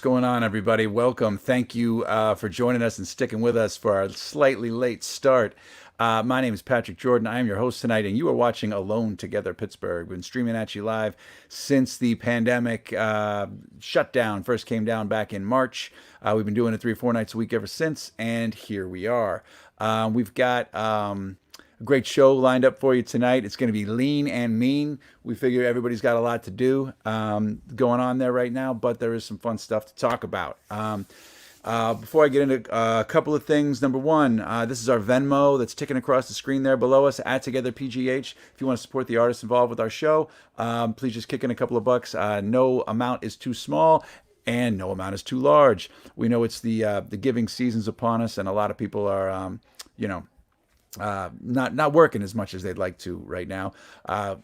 What's going on, everybody? Welcome. Thank you for joining us and sticking with us for our slightly late start. My name is Patrick Jordan. I am your host tonight, and you are watching Alone Together Pittsburgh. We've been streaming at you live since the pandemic shutdown first came down back in March. We've been doing it 3 or 4 nights a week ever since, and here we are. We've got a great show lined up for you tonight. It's going to be lean and mean. We figure everybody's got a lot to do going on there right now, but there is some fun stuff to talk about. Before I get into a couple of things, number one, this is our Venmo that's ticking across the screen there below us, @TogetherPGH. If you want to support the artists involved with our show, please just kick in a couple of bucks. No amount is too small, and no amount is too large. We know it's the giving season's upon us, and a lot of people are, not working as much as they'd like to right now.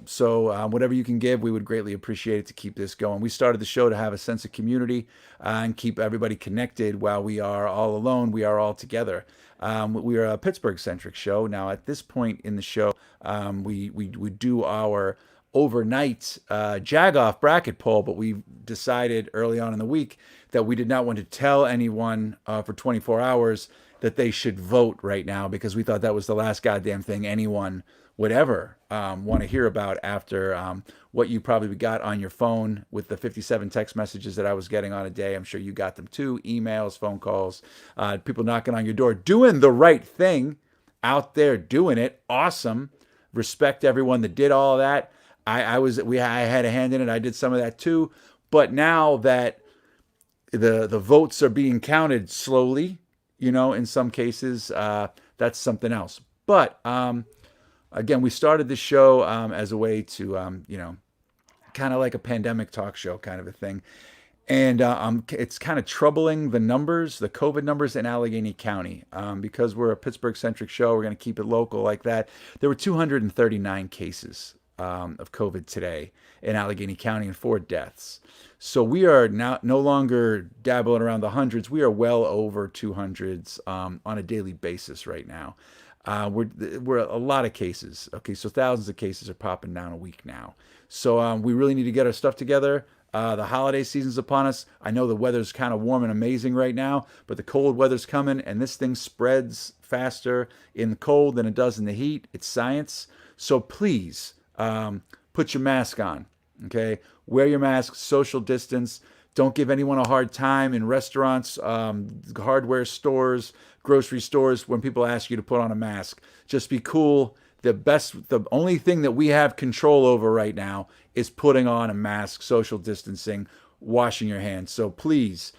So whatever you can give, we would greatly appreciate it to keep this going. We started the show to have a sense of community and keep everybody connected. While we are all alone, we are all together. We are a Pittsburgh-centric show. Now, at this point in the show, we do our overnight Jag-off bracket poll, but we decided early on in the week that we did not want to tell anyone for 24 hours that they should vote right now, because we thought that was the last goddamn thing anyone would ever want to hear about after what you probably got on your phone with the 57 text messages that I was getting on a day. I'm sure you got them too. Emails, phone calls, people knocking on your door, doing the right thing out there, doing it. Awesome. Respect everyone that did all of that. I had a hand in it. I did some of that too. But now that the votes are being counted slowly, in some cases, that's something else. But again, we started this show as a way to, kind of like a pandemic talk show kind of a thing. And it's kind of troubling the numbers, the COVID numbers in Allegheny County. Because we're a Pittsburgh-centric show, we're going to keep it local like that. There were 239 cases of COVID today in Allegheny County and 4 deaths. So we are now no longer dabbling around the hundreds. We are well over 200s on a daily basis right now. We're a lot of cases. Okay, so thousands of cases are popping down a week now. So we really need to get our stuff together. The holiday season's upon us. I know the weather's kind of warm and amazing right now, but the cold weather's coming, and this thing spreads faster in the cold than it does in the heat. It's science. So please put your mask on. Okay, wear your mask, social distance. Don't give anyone a hard time in restaurants, hardware stores, grocery stores when people ask you to put on a mask. Just be cool. The only thing that we have control over right now is putting on a mask, social distancing, washing your hands. So please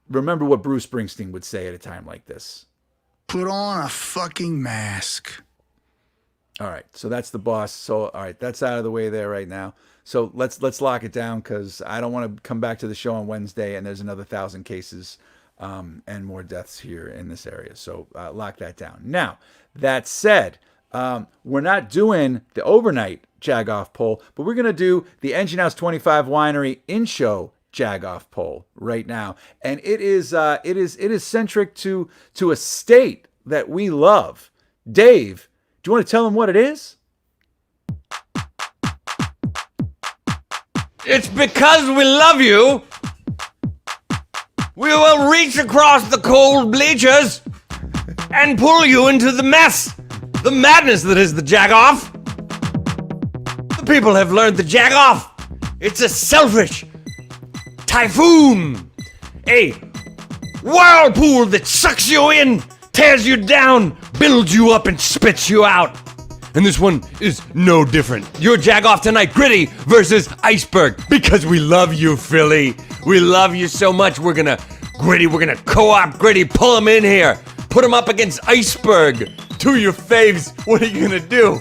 remember what Bruce Springsteen would say at a time like this. Put on a fucking mask. All right, so that's the boss. So all right, that's out of the way there right now. So let's lock it down, because I don't want to come back to the show on Wednesday and there's another 1,000 cases and more deaths here in this area. So lock that down. Now, that said, we're not doing the overnight Jag-off poll, but we're going to do the Engine House 25 Winery in-show Jag-off poll right now. And it is centric to a state that we love. Dave, do you want to tell them what it is? It's because we love you. We will reach across the cold bleachers and pull you into the mess, the madness that is the Jag-off. The people have learned the Jag-off. It's a selfish typhoon, a whirlpool that sucks you in, tears you down, builds you up, and spits you out. And this one is no different. Your Jag-off tonight, Gritty versus Iceberg. Because we love you, Philly. We love you so much. We're gonna co-op Gritty, pull him in here. Put him up against Iceberg. 2 of your faves. What are you gonna do?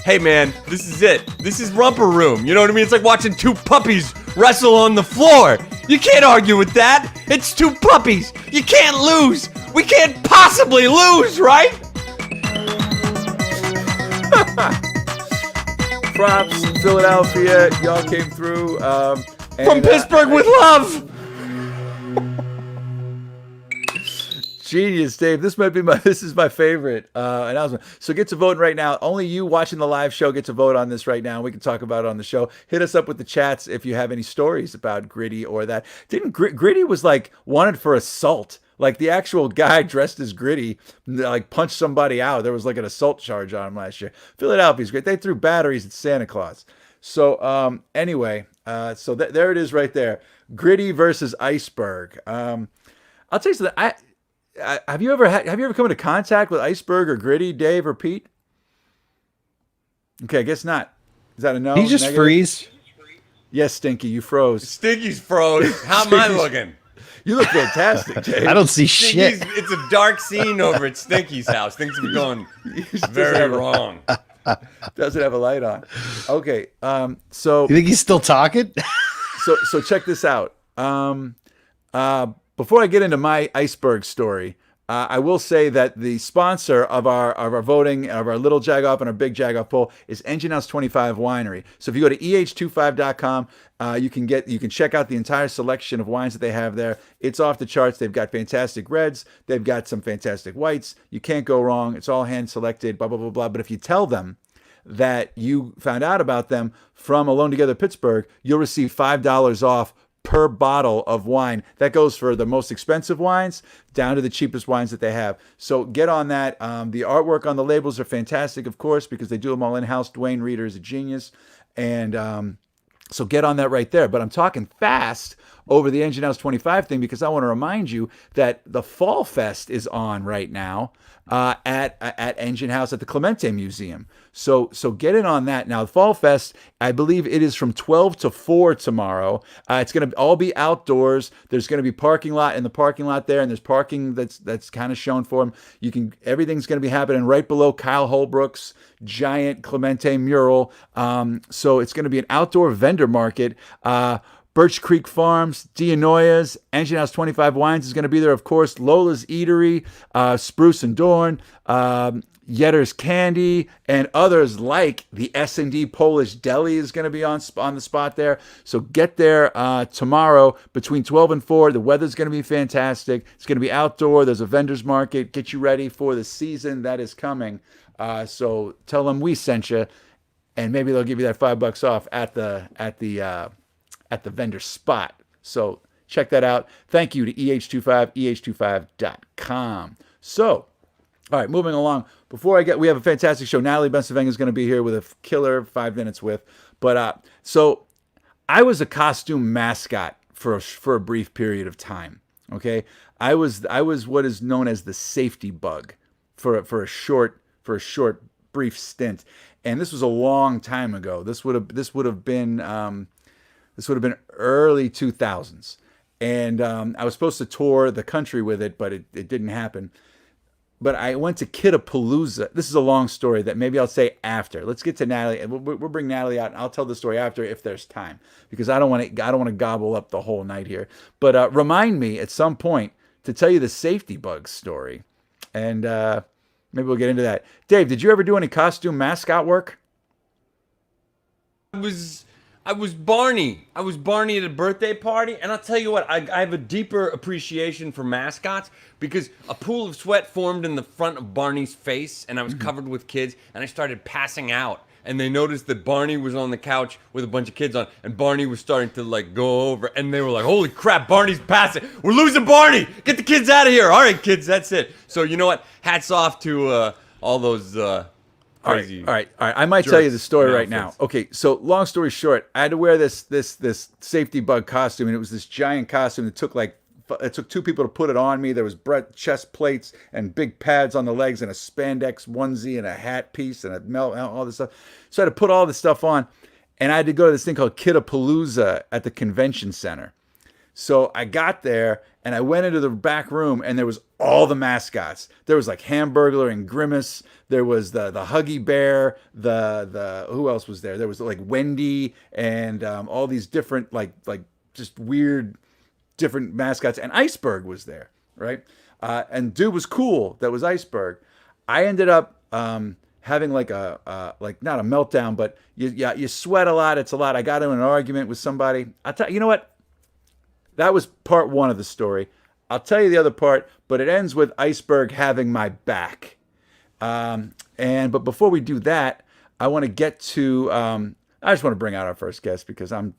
Hey man, this is it. This is Romper Room. You know what I mean? It's like watching 2 puppies wrestle on the floor. You can't argue with that. It's 2 puppies. You can't lose. We can't possibly lose, right? Props, Philadelphia, y'all came through. From Pittsburgh with love. Genius, Dave. This is my favorite announcement. So get to voting right now. Only you watching the live show get to vote on this right now. We can talk about it on the show. Hit us up with the chats if you have any stories about Gritty or that. Didn't Gritty was like wanted for assault. Like the actual guy dressed as Gritty, like punched somebody out. There was like an assault charge on him last year. Philadelphia's great. They threw batteries at Santa Claus. So anyway, there it is right there. Gritty versus Iceberg. I'll tell you something. Have you ever come into contact with Iceberg or Gritty, Dave or Pete? Okay, I guess not. Is that a no? He just Negative? freeze. Yes, Stinky, you froze. Stinky's froze. How am I looking? You look fantastic, Dave. I don't see shit. It's a dark scene over at Stinky's house. Things have gone very wrong. Doesn't have a light on. Okay, so You think he's still talking? so check this out. Before I get into my iceberg story, I will say that the sponsor of our voting, of our little Jagoff and our big Jagoff poll is Engine House 25 Winery. So if you go to eh25.com, you can check out the entire selection of wines that they have there. It's off the charts. They've got fantastic reds. They've got some fantastic whites. You can't go wrong. It's all hand selected, blah, blah, blah, blah. But if you tell them that you found out about them from Alone Together Pittsburgh, you'll receive $5 off per bottle of wine. That goes for the most expensive wines down to the cheapest wines that they have. So get on that. The artwork on the labels are fantastic, of course, because they do them all in-house. Dwayne Reeder is a genius. And so get on that right there. But I'm talking fast over the Engine House 25 thing because I want to remind you that the Fall Fest is on right now at Engine House at the Clemente Museum. So get in on that. Now, the Fall Fest, I believe it is from 12 to 4 tomorrow. It's going to all be outdoors. There's going to be parking lot in the parking lot there, and there's parking that's kind of shown for them. Everything's going to be happening right below Kyle Holbrook's giant Clemente mural. So it's going to be an outdoor vendor market. Birch Creek Farms, Dianoia's, Engine House 25 Wines is going to be there, of course. Lola's Eatery, Spruce and Dorn, Yetter's Candy, and others like the S&D Polish Deli is going to be on the spot there. So get there tomorrow between 12 and 4. The weather's going to be fantastic. It's going to be outdoor. There's a vendor's market. Get you ready for the season that is coming. So tell them we sent you, and maybe they'll give you that $5 off at the vendor spot. So check that out. Thank you to EH25, eh25.com. So, all right, moving along. We have a fantastic show. Natalie Bencivenga is going to be here with a killer 5 minutes with. But so I was a costume mascot for a brief period of time. Okay, I was what is known as the safety bug for a short brief stint, and this was a long time ago. This would have been early 2000s. And I was supposed to tour the country with it, but it didn't happen. But I went to Kidapalooza. This is a long story that maybe I'll say after. Let's get to Natalie. We'll bring Natalie out, and I'll tell the story after if there's time, because I don't want to gobble up the whole night here. But remind me at some point to tell you the safety bug story, and maybe we'll get into that. Dave, did you ever do any costume mascot work? I was Barney. I was Barney at a birthday party, and I'll tell you what, I have a deeper appreciation for mascots because a pool of sweat formed in the front of Barney's face, and I was covered with kids, and I started passing out. And they noticed that Barney was on the couch with a bunch of kids on, and Barney was starting to like go over, and they were like, "Holy crap, Barney's passing! We're losing Barney! Get the kids out of here! All right, kids, that's it." So you know what? Hats off to all those. Crazy. All right. I might tell you the story right now. Okay, so long story short, I had to wear this safety bug costume, and it was this giant costume that it took 2 people to put it on me. There was chest plates and big pads on the legs and a spandex onesie and a hat piece and all this stuff. So I had to put all this stuff on, and I had to go to this thing called Kidapalooza at the convention center. So I got there, and I went into the back room, and there was all the mascots. There was like Hamburglar and Grimace. There was the Huggy Bear. The who else was there? There was like Wendy and all these different like just weird different mascots. And Iceberg was there, right? And dude was cool. That was Iceberg. I ended up having like not a meltdown, but you sweat a lot. It's a lot. I got in an argument with somebody. You know what? That was part 1 of the story. I'll tell you the other part, but it ends with Iceberg having my back. But before we do that, I want to get to. I just want to bring out our first guest because I'm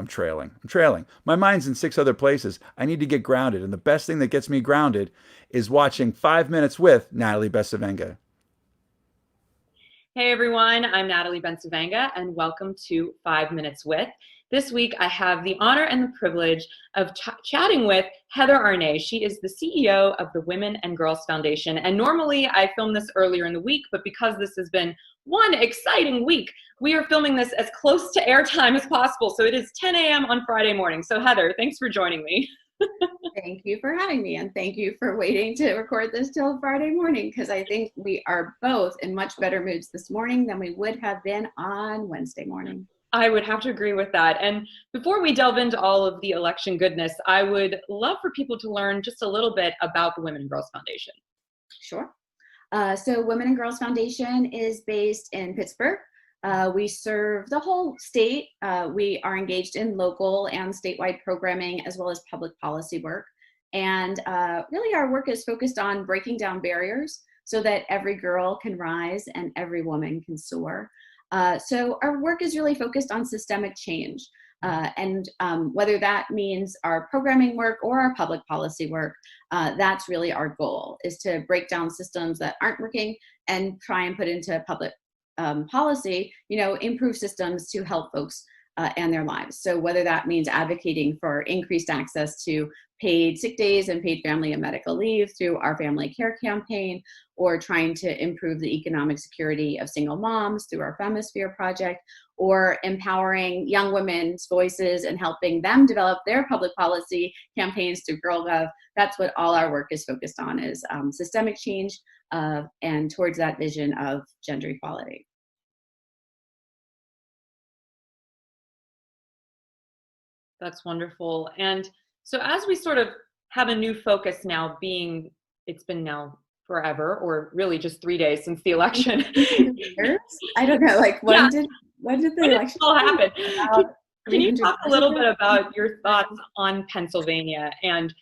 trailing. I'm trailing. My mind's in six other places. I need to get grounded, and the best thing that gets me grounded is watching 5 Minutes with Natalie Bencivenga. Hey everyone, I'm Natalie Bencivenga and welcome to 5 Minutes With. This week I have the honor and the privilege of chatting with Heather Arnet. She is the CEO of the Women and Girls Foundation, and normally I film this earlier in the week, but because this has been one exciting week, we are filming this as close to airtime as possible. So it is 10 a.m. on Friday morning. So Heather, thanks for joining me. Thank you for having me, and thank you for waiting to record this till Friday morning, because I think we are both in much better moods this morning than we would have been on Wednesday morning. I would have to agree with that. And before we delve into all of the election goodness, I would love for people to learn just a little bit about the Women and Girls Foundation. Sure. So Women and Girls Foundation is based in Pittsburgh. We serve the whole state. We are engaged in local and statewide programming as well as public policy work. And really our work is focused on breaking down barriers so that every girl can rise and every woman can soar. So our work is really focused on systemic change. And whether that means our programming work or our public policy work, that's really our goal, is to break down systems that aren't working and try and put into public policy, improve systems to help folks and their lives. So whether that means advocating for increased access to paid sick days and paid family and medical leave through our family care campaign, or trying to improve the economic security of single moms through our Femisphere project, or empowering young women's voices and helping them develop their public policy campaigns through GirlGov. That's what all our work is focused on, is systemic change and towards that vision of gender equality. That's wonderful. And so as we sort of have a new focus now, it's been now forever, or really just 3 days since the election. I don't know, like when did the election all happen? Can you talk a little bit about your thoughts on Pennsylvania, and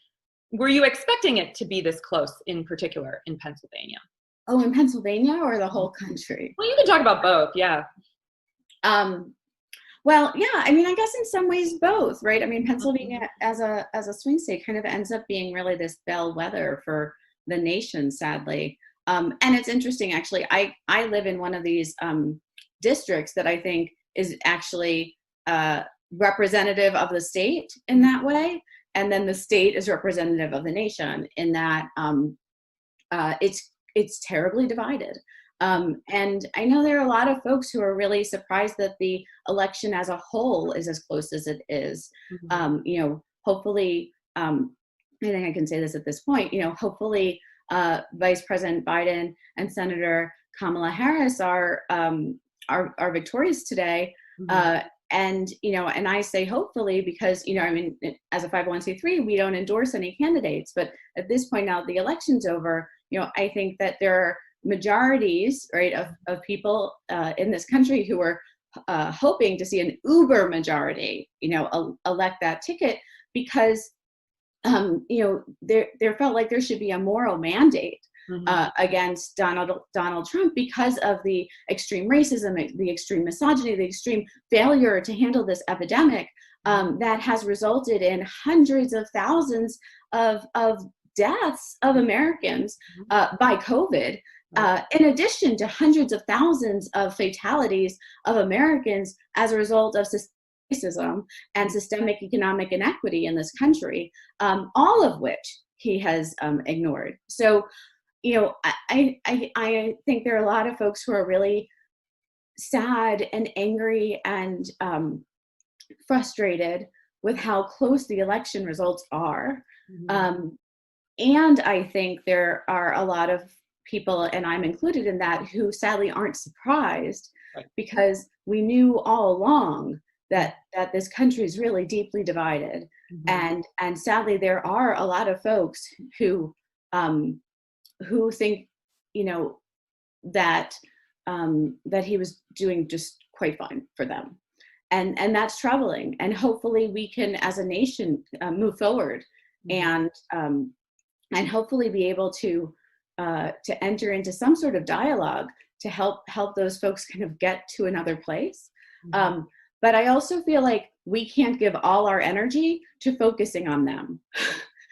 were you expecting it to be this close, in particular in Pennsylvania? Oh, in Pennsylvania or the whole country? Well, you can talk about both, yeah. Well, yeah, I mean, I guess in some ways both, right? I mean, Pennsylvania as a swing state kind of ends up being really this bellwether for the nation, sadly. And it's interesting, actually. I live in one of these districts that I think is actually representative of the state in that way. And then the state is representative of the nation in that it's terribly divided. And I know there are a lot of folks who are really surprised that the election as a whole is as close as it is. Hopefully, I think I can say this at this point, hopefully Vice President Biden and Senator Kamala Harris are victorious today. And I say hopefully because, as a 501c3, we don't endorse any candidates. But at this point now the election's over, I think that there are majorities, right, of people in this country who are hoping to see an uber majority, elect that ticket, because there felt like there should be a moral mandate against Donald Trump because of the extreme racism, the extreme misogyny, the extreme failure to handle this epidemic that has resulted in hundreds of thousands of deaths of Americans by COVID. In addition to hundreds of thousands of fatalities of Americans as a result of racism and systemic economic inequity in this country, all of which he has ignored. So, I think there are a lot of folks who are really sad and angry and frustrated with how close the election results are. And I think there are a lot of people, and I'm included in that, who sadly aren't surprised, because we knew all along that this country is really deeply divided. And sadly, there are a lot of folks who think, that he was doing just quite fine for them. And that's troubling. And hopefully we can, as a nation, move forward and hopefully be able to enter into some sort of dialogue to help those folks kind of get to another place. But I also feel like we can't give all our energy to focusing on them,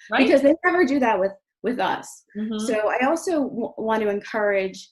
Right. because they never do that with us. So I also want to encourage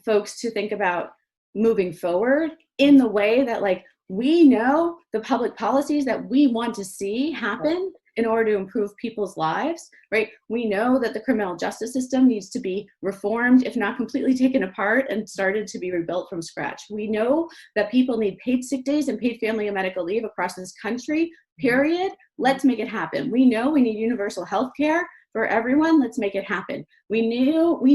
folks to think about moving forward in the way that, like, we know the public policies that we want to see happen in order to improve people's lives, right? We know that the criminal justice system needs to be reformed, if not completely taken apart and started to be rebuilt from scratch. We know that people need paid sick days and paid family and medical leave across this country, period. Let's make it happen. We know we need universal health care for everyone. Let's make it happen. We know we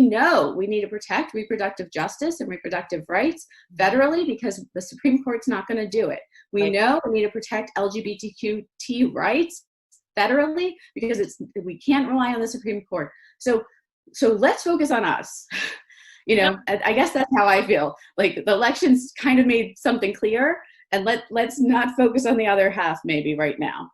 need to protect reproductive justice and reproductive rights federally, because the Supreme Court's not going to do it. We know we need to protect LGBTQT rights federally, because we can't rely on the Supreme Court. So let's focus on us. I guess that's how I feel. Like, the elections kind of made something clear, and let's not focus on the other half maybe right now.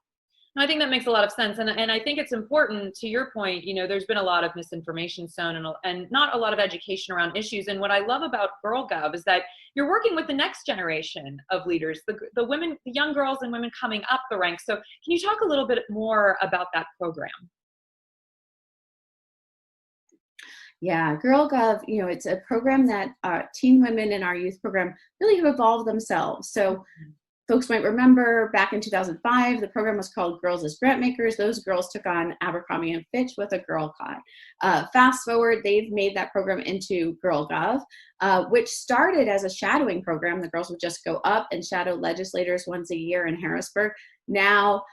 I think that makes a lot of sense. And I think it's important, to your point, there's been a lot of misinformation sown and not a lot of education around issues. And what I love about GirlGov is that you're working with the next generation of leaders, the women, the young girls and women coming up the ranks. So can you talk a little bit more about that program? Yeah, GirlGov, it's a program that teen women in our youth program really have evolved themselves. So folks might remember back in 2005, the program was called Girls as Grant Makers. Those girls took on Abercrombie and Fitch with a Girl Caught. Fast forward, they've made that program into GirlGov, which started as a shadowing program. The girls would just go up and shadow legislators once a year in Harrisburg. Now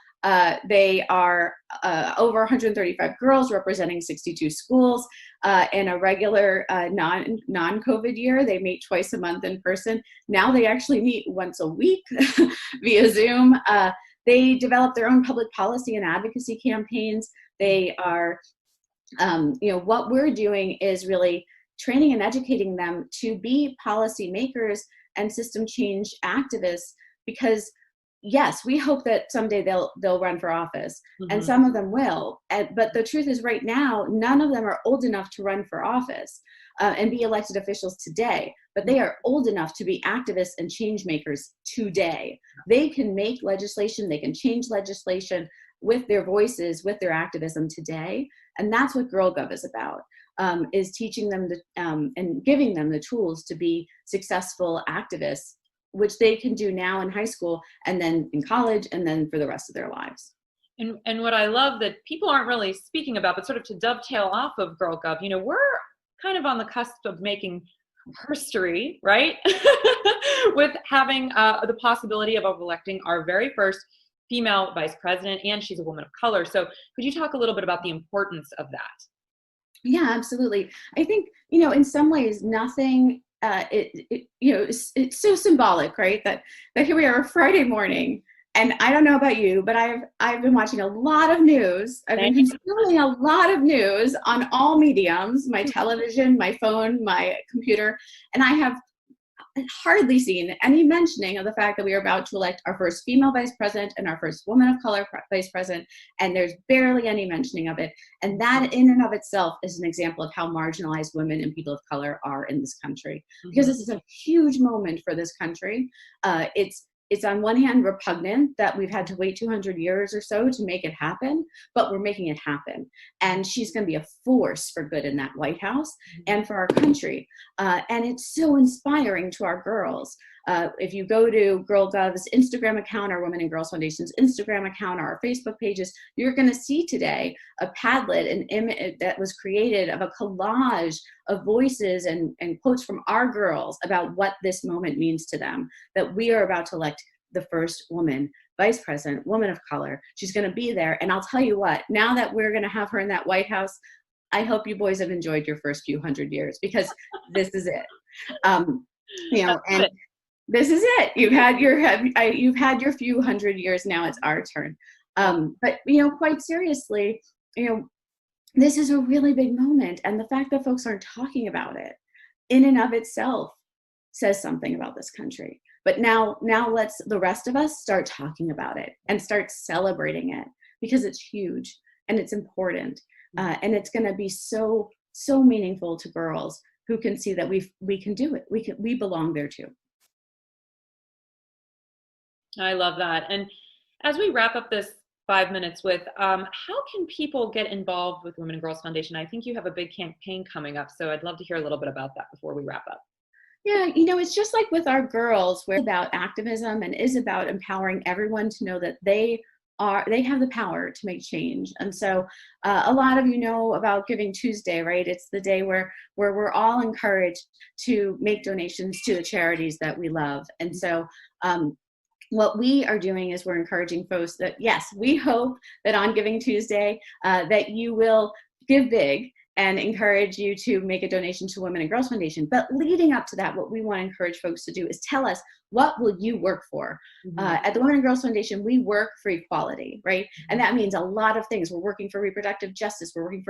they are over 135 girls representing 62 schools. In a regular non-COVID year, they meet twice a month in person. Now they actually meet once a week via Zoom. They develop their own public policy and advocacy campaigns. They are, what we're doing is really training and educating them to be policy makers and system change activists, because yes, we hope that someday they'll run for office, and some of them will. But the truth is, right now, none of them are old enough to run for office and be elected officials today. But they are old enough to be activists and change makers today. They can make legislation. They can change legislation with their voices, with their activism today. And that's what GirlGov is about. Is teaching them and giving them the tools to be successful activists, which they can do now in high school and then in college and then for the rest of their lives. And what I love that people aren't really speaking about, but sort of to dovetail off of GirlGov, we're kind of on the cusp of making history, right? With having the possibility of electing our very first female vice president, and she's a woman of color. So could you talk a little bit about the importance of that? Yeah, absolutely. I think, in some ways, nothing, it's so symbolic, right? That here we are Friday morning, and I don't know about you, but I've been watching a lot of news. I've been consuming a lot of news on all mediums, my television, my phone, my computer, and I have hardly seen any mentioning of the fact that we are about to elect our first female vice president and our first woman of color vice president, and there's barely any mentioning of it. And that in and of itself is an example of how marginalized women and people of color are in this country, because this is a huge moment for this country. It's on one hand repugnant that we've had to wait 200 years or so to make it happen, but we're making it happen. And she's going to be a force for good in that White House and for our country. And it's so inspiring to our girls. If you go to GirlGov's Instagram account, our Women and Girls Foundation's Instagram account, our Facebook pages, you're going to see today a Padlet, an image that was created of a collage of voices and quotes from our girls about what this moment means to them, that we are about to elect the first woman vice president, woman of color. She's going to be there. And I'll tell you what, now that we're going to have her in that White House, I hope you boys have enjoyed your first few hundred years, because this is it. And this is it. You've had your few hundred years. Now it's our turn. But quite seriously, this is a really big moment, and the fact that folks aren't talking about it in and of itself says something about this country. But now let's the rest of us start talking about it and start celebrating it, because it's huge. and it's important. And it's going to be so meaningful to girls who can see that we can do it. We belong there too. I love that. And as we wrap up this 5 minutes with, how can people get involved with Women and Girls Foundation? I think you have a big campaign coming up, so I'd love to hear a little bit about that before we wrap up. Yeah, it's just like with our girls, we're about activism and is about empowering everyone to know that they have the power to make change. And so a lot of you know about Giving Tuesday, right? It's the day where we're all encouraged to make donations to the charities that we love. And so what we are doing is we're encouraging folks that, yes, we hope that on Giving Tuesday that you will give big and encourage you to make a donation to Women and Girls Foundation. But leading up to that, what we want to encourage folks to do is tell us, what will you work for? At the Women and Girls Foundation, we work for equality, right? And that means a lot of things. We're working for reproductive justice. We're working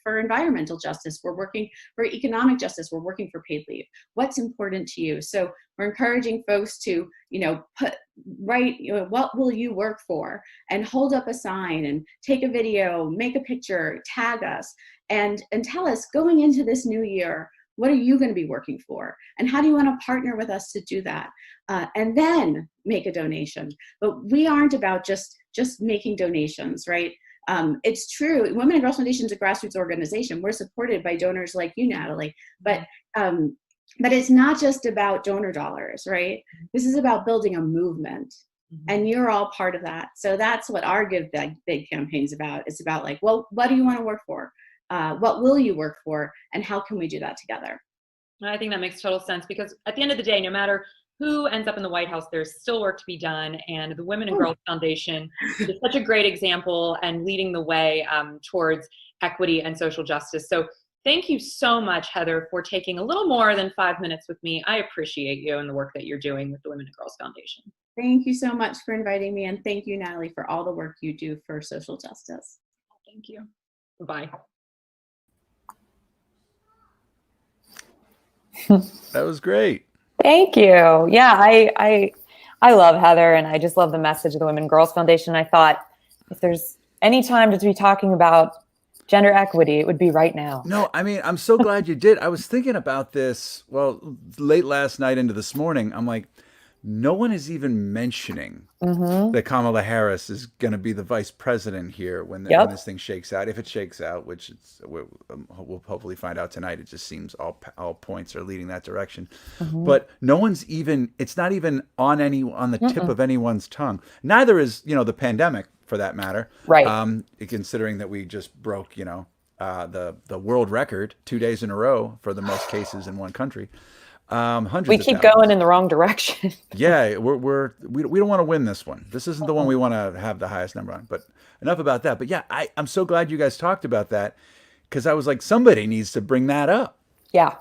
for environmental justice. We're working for economic justice. We're working for paid leave. What's important to you? So we're encouraging folks to, write, what will you work for? And hold up a sign and take a video, make a picture, tag us, and tell us, going into this new year, what are you going to be working for? And how do you want to partner with us to do that? And then make a donation. But we aren't about just making donations, right? It's true. Women and Girls Foundation is a grassroots organization. We're supported by donors like you, Natalie. But it's not just about donor dollars, right? This is about building a movement. And you're all part of that. So that's what our Give Big campaign is about. It's about like, well, what do you want to work for? What will you work for? And how can we do that together? I think that makes total sense, because at the end of the day, no matter who ends up in the White House, there's still work to be done. And the Women and Girls Foundation is such a great example and leading the way towards equity and social justice. So thank you so much, Heather, for taking a little more than 5 minutes with me. I appreciate you and the work that you're doing with the Women and Girls Foundation. Thank you so much for inviting me. And thank you, Natalie, for all the work you do for social justice. Thank you. Bye. That was great. Thank you. Yeah, I love Heather, and I just love the message of the Women and Girls Foundation. I thought, if there's any time to be talking about gender equity, it would be right now. No, I mean, I'm so glad you did. I was thinking about this, late last night into this morning. I'm like, no one is even mentioning that Kamala Harris is going to be the vice president here when this thing shakes out. If it shakes out, which we'll hopefully find out tonight. It just seems all points are leading that direction. But no one's even, it's not even on the tip of anyone's tongue. Neither is, the pandemic, for that matter. Right. Considering that we just broke, the world record 2 days in a row for the most cases in one country. We keep going in the wrong direction. Yeah, we don't want to win this one. This isn't the one we want to have the highest number on. But enough about that. But yeah, I'm so glad you guys talked about that, because I was like, somebody needs to bring that up. Yeah.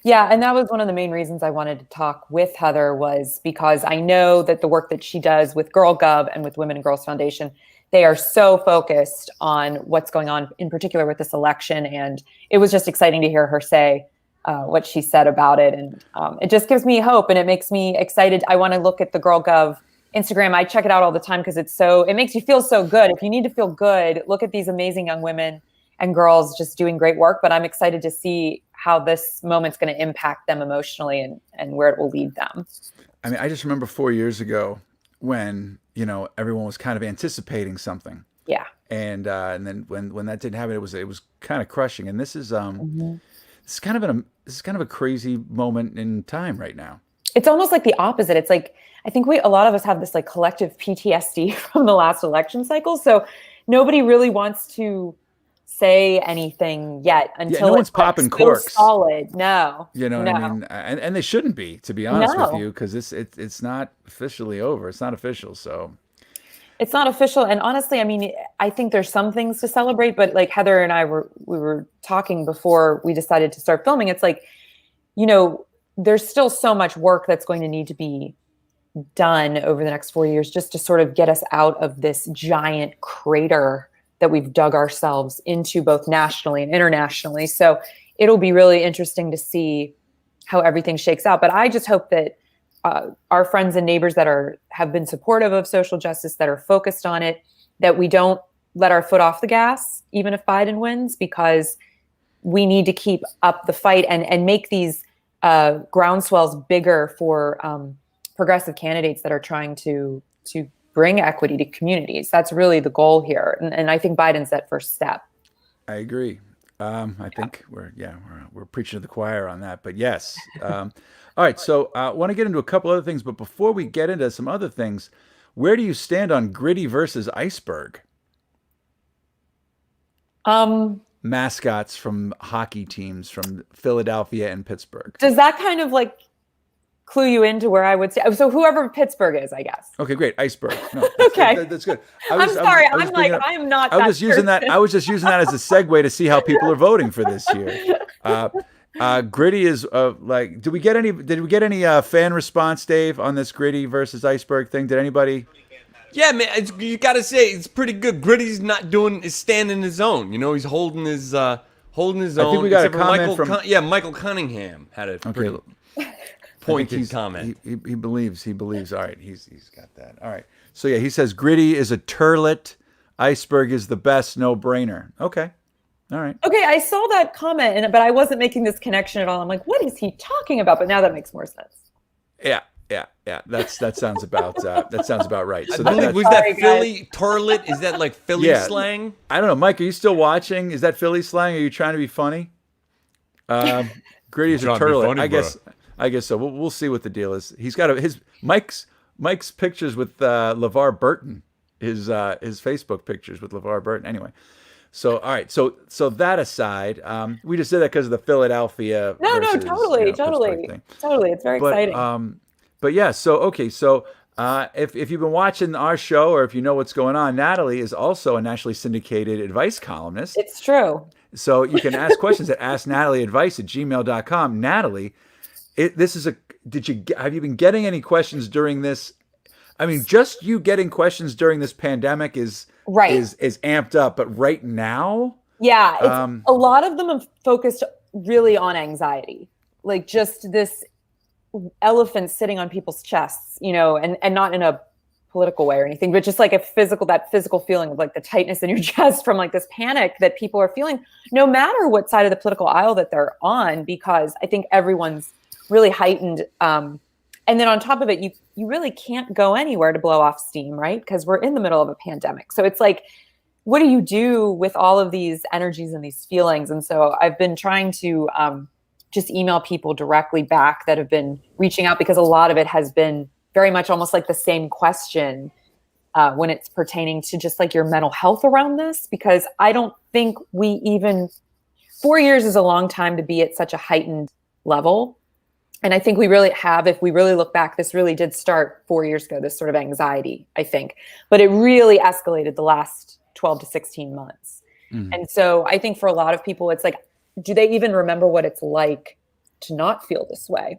And that was one of the main reasons I wanted to talk with Heather, was because I know that the work that she does with Girl Gov and with Women and Girls Foundation, they are so focused on what's going on, in particular with this election. And it was just exciting to hear her say what she said about it. And it just gives me hope, and it makes me excited. I want to look at the Girl Gov Instagram. I check it out all the time because it makes you feel so good. If you need to feel good, look at these amazing young women and girls just doing great work. But I'm excited to see how this moment's going to impact them emotionally and where it will lead them. I mean, I just remember 4 years ago when, everyone was kind of anticipating something. Yeah. And then when that didn't happen, it was kind of crushing. And this is It's kind of a crazy moment in time right now. It's almost like the opposite. It's like, I think a lot of us have this like collective PTSD from the last election cycle. So nobody really wants to say anything yet until no one's popping corks. Solid. No. You know what I mean? And they shouldn't be, to be honest with you, because it's not officially over. It's not official. So it's not official. And honestly, I mean, I think there's some things to celebrate, but like Heather and I we were talking before we decided to start filming. It's like, there's still so much work that's going to need to be done over the next 4 years just to sort of get us out of this giant crater that we've dug ourselves into, both nationally and internationally. So it'll be really interesting to see how everything shakes out. But I just hope that our friends and neighbors that have been supportive of social justice, that are focused on it, that we don't let our foot off the gas, even if Biden wins, because we need to keep up the fight and make these groundswells bigger for progressive candidates that are trying to bring equity to communities. That's really the goal here. And I think Biden's that first step. I agree. I think we're preaching to the choir on that, but yes. All right. So I want to get into a couple other things, but before we get into some other things, where do you stand on Gritty versus Iceberg? Mascots from hockey teams from Philadelphia and Pittsburgh. Does that kind of like clue you into where I would say? So whoever Pittsburgh is, I guess. Okay, great. Iceberg. No, okay, that's good. I'm sorry. I am not. I was just using that. I was just using that as a segue to see how people are voting for this year. Gritty is like. Did we get any fan response, Dave, on this Gritty versus Iceberg thing? Did anybody? Yeah, man, you gotta say it's pretty good. Gritty's is standing his own. You know, he's holding his own. I think we got a comment from Michael Cunningham had a pretty pointy comment. He believes. All right, he's got that. All right. So yeah, he says Gritty is a turlet. Iceberg is the best, no brainer. Okay. All right. Okay, I saw that comment, but I wasn't making this connection at all. I'm like, what is he talking about? But now that makes more sense. Yeah. That sounds about right. So I believe, was that Philly turlet? Is that like Philly slang? I don't know, Mike. Are you still watching? Is that Philly slang? Are you trying to be funny? Gritty is a turlet. Funny, I guess so. We'll see what the deal is. He's got Mike's pictures with LeVar Burton. His Facebook pictures with LeVar Burton. Anyway. So all right, so that aside, we just did that because of the Philadelphia. Versus, totally. It's very exciting. But yeah, so if you've been watching our show or if you know what's going on, Natalie is also a nationally syndicated advice columnist. It's true. So you can ask questions at asknatalieadvice@gmail.com. Natalie, have you been getting any questions during this? I mean, just you getting questions during this pandemic is amped up, but right now, a lot of them have focused really on anxiety, like just this elephant sitting on people's chests, and not in a political way or anything, but just like that physical feeling of like the tightness in your chest from like this panic that people are feeling, no matter what side of the political aisle that they're on, because I think everyone's really heightened. And then on top of it, you really can't go anywhere to blow off steam, right? Because we're in the middle of a pandemic. So it's like, what do you do with all of these energies and these feelings? And so I've been trying to just email people directly back that have been reaching out, because a lot of it has been very much almost like the same question when it's pertaining to just like your mental health around this, because I don't think 4 years is a long time to be at such a heightened level. And I think we really have, if we really look back, this really did start 4 years ago, this sort of anxiety, I think, but it really escalated the last 12 to 16 months. Mm-hmm. And so I think for a lot of people, it's like, do they even remember what it's like to not feel this way?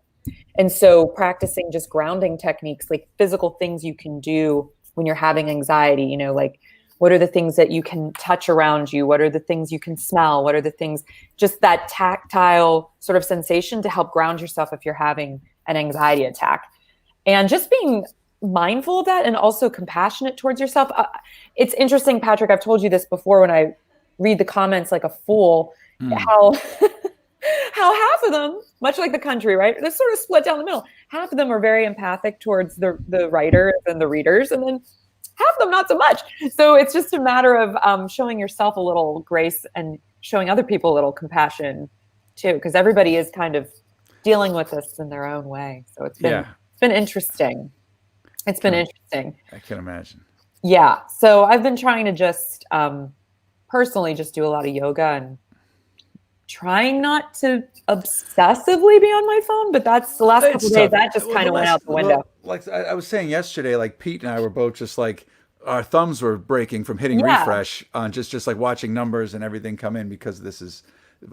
And so practicing just grounding techniques, like physical things you can do when you're having anxiety, like what are the things that you can touch around you? What are the things you can smell? What are the things, just that tactile sort of sensation to help ground yourself if you're having an anxiety attack. And just being mindful of that and also compassionate towards yourself. It's interesting, Patrick, I've told you this before when I read the comments like a fool, how half of them, much like the country, right? They're sort of split down the middle. Half of them are very empathic towards the writers and the readers, and then half of them not so much. So it's just a matter of showing yourself a little grace and showing other people a little compassion too, because everybody is kind of dealing with this in their own way. So it's been interesting. It's been interesting. I can imagine. Yeah. So I've been trying to just personally just do a lot of yoga and trying not to obsessively be on my phone, but that's the last couple of days that just kind of went out the window. Like I was saying yesterday, like Pete and I were both just like our thumbs were breaking from hitting refresh on just like watching numbers and everything come in, because this is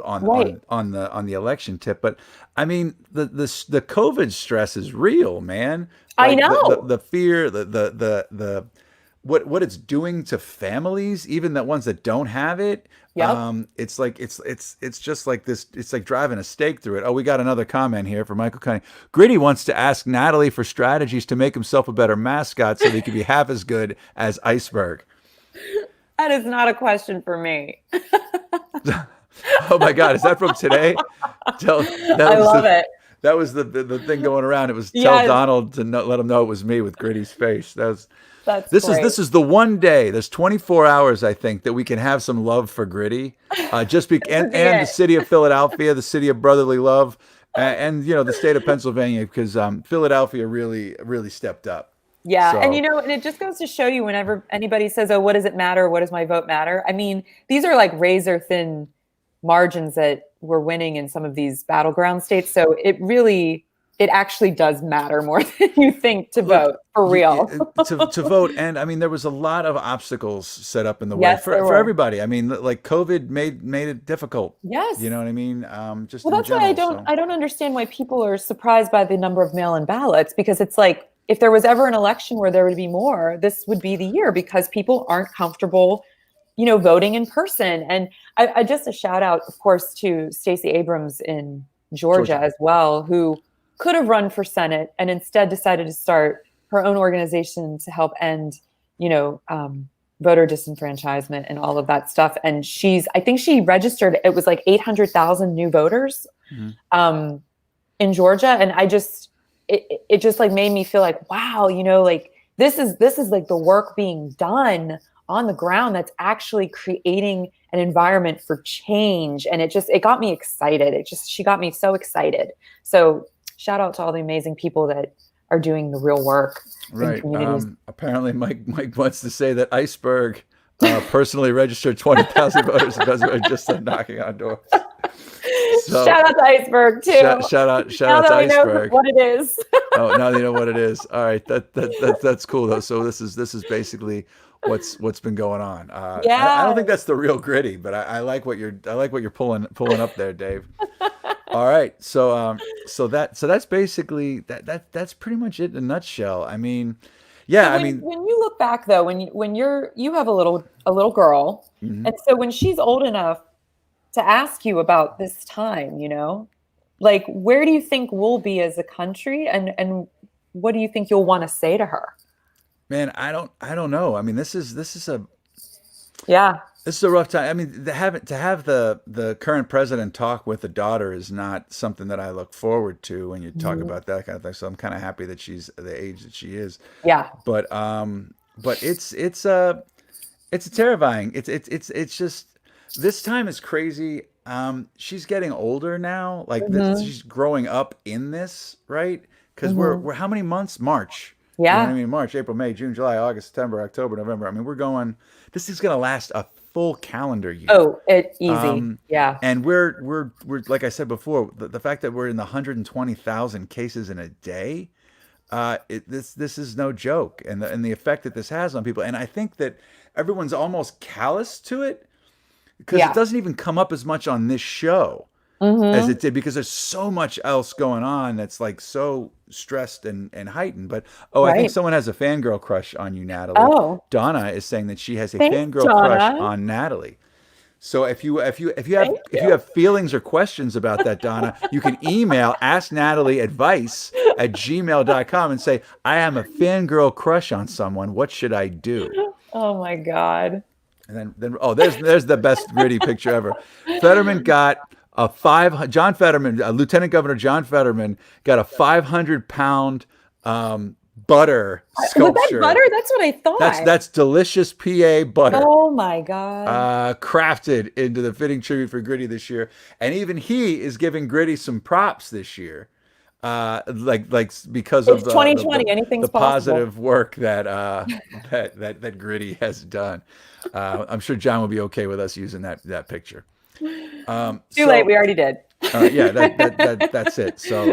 on the election tip. But I mean, the COVID stress is real, man. Like, I know the fear, the what it's doing to families, even the ones that don't have it. Yep. It's like it's just like this. It's like driving a stake through it. Oh, we got another comment here from Michael Cunningham. Gritty wants to ask Natalie for strategies to make himself a better mascot so that he can be half as good as Iceberg. That is not a question for me. Oh my God, is that from today? I love it. That was the thing going around. It was tell Yes. Donald to let him know it was me with Gritty's face. That's This great. is the one day. There's 24 hours, I think, that we can have some love for Gritty, and the city of Philadelphia, the city of brotherly love, and the state of Pennsylvania, because Philadelphia really stepped up. Yeah. So- And and it just goes to show you whenever anybody says, oh, what does it matter? What does my vote matter? I mean, these are like razor thin margins that we're winning in some of these battleground states. So it actually does matter more than you think to vote, for real. to vote. And I mean, there was a lot of obstacles set up in the way Yes, there for were. everybody. I mean, like COVID made it difficult. Yes. You know what I mean? Just Well, in that's why general, I don't understand why people are surprised by the number of mail-in ballots, because it's like, if there was ever an election where there would be more, this would be the year, because people aren't comfortable, voting in person. And I just a shout out, of course, to Stacey Abrams in Georgia as well, who could have run for Senate and instead decided to start her own organization to help end, voter disenfranchisement and all of that stuff. And I think she registered, it was like 800,000 new voters in Georgia. And it just like made me feel like, wow, like this is like the work being done on the ground that's actually creating an environment for change. And it got me excited. She got me so excited. So shout out to all the amazing people that are doing the real work. Right. In communities. Apparently Mike wants to say that Iceberg personally registered 20,000 voters because we're just knocking on doors. So, shout out to Iceberg too. Shout out to we know Iceberg. what it is. Oh, now you know what it is. All right, that's cool though. So this is basically what's been going on. I don't think that's the real Gritty, but I like what you're pulling up there, Dave. All right, so that's basically that's pretty much it in a nutshell. I mean, yeah, So when you look back though, when you have a little girl, and so when she's old enough to ask you about this time, like where do you think we'll be as a country, and what do you think you'll want to say to her? Man, I don't know. I mean, this is a rough time. I mean, to have the current president talk with the daughter is not something that I look forward to when you talk about that kind of thing. So I'm kind of happy that she's the age that she is. Yeah. But it's terrifying. It's just, this time is crazy. She's getting older now. Like she's growing up in this, right? Because we're how many months? March. Yeah. You know what I mean? March, April, May, June, July, August, September, October, November. I mean, this is going to last a full calendar year. Oh, easy. Yeah. And we're like I said before, the fact that we're in the 120,000 cases in a day, this is no joke. And the effect that this has on people. And I think that everyone's almost callous to it because it doesn't even come up as much on this show as it did, because there's so much else going on that's like so stressed and heightened. But I think someone has a fangirl crush on you, Natalie. Oh. Donna is saying that she has a Thanks, fangirl Donna. crush on Natalie. So if you have feelings or questions about that, Donna, you can email asknatalieadvice@gmail.com and say, I am a fangirl crush on someone. What should I do? Oh my God. And then there's the best Gritty picture ever. Fetterman got Lieutenant Governor John Fetterman got a 500-pound butter sculpture. Was that butter? That's what I thought. That's delicious PA butter. Oh my God. Crafted into the fitting tribute for Gritty this year. And even he is giving Gritty some props this year. Because it's of 2020, anything's the possible. positive work that that Gritty has done. I'm sure John will be okay with us using that picture. Too late. We already did. That's it. So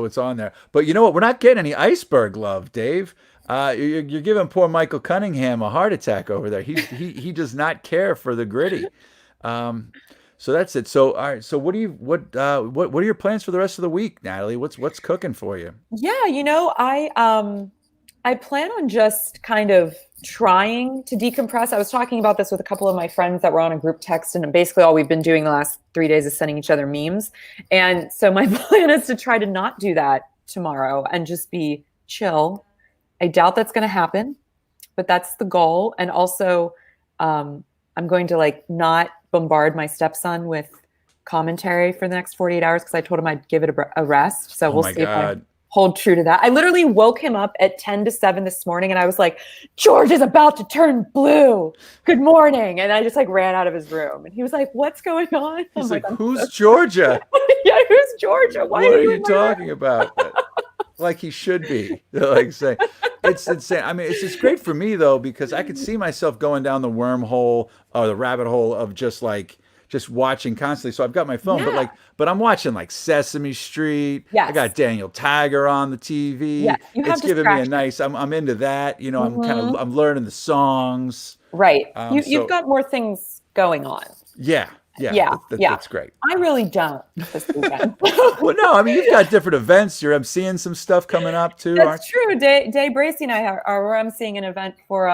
it's on there. But you know what? We're not getting any iceberg love, Dave. You're giving poor Michael Cunningham a heart attack over there. He does not care for the Gritty. So that's it. So all right. So what are your plans for the rest of the week, Natalie? What's cooking for you? Yeah, I plan on just kind of trying to decompress. I was talking about this with a couple of my friends that were on a group text, and basically all we've been doing the last 3 days is sending each other memes. And so my plan is to try to not do that tomorrow and just be chill. I doubt that's going to happen, but that's the goal. And also I'm going to like not bombard my stepson with commentary for the next 48 hours because I told him I'd give it a rest. So Oh we'll my see if I God. hold true to that. I literally woke him up at 10 to 7 this morning and I was like, George is about to turn blue. Good morning. And I just like ran out of his room and he was like, what's going on? He's I'm like, I'm who's so- Georgia? Yeah, who's Georgia? Why What are in you my talking about? Like he should be. They're like saying, it's insane. I mean, it's just great for me though, because I could see myself going down the wormhole or the rabbit hole of just watching constantly. So I've got my phone, Yeah. but I'm watching like Sesame Street. I Yes. got Daniel Tiger on the TV. Yes, you have It's giving me a distractions. nice. I'm into that. You know, Mhm. I'm learning the songs. Right. So- You've got more things going on. Yeah. Yeah. That's great. I really don't this weekend. Well, no, I mean you've got different events. You're emceeing some stuff coming up too, aren't That's true. Day Bracey and I are emceeing an event for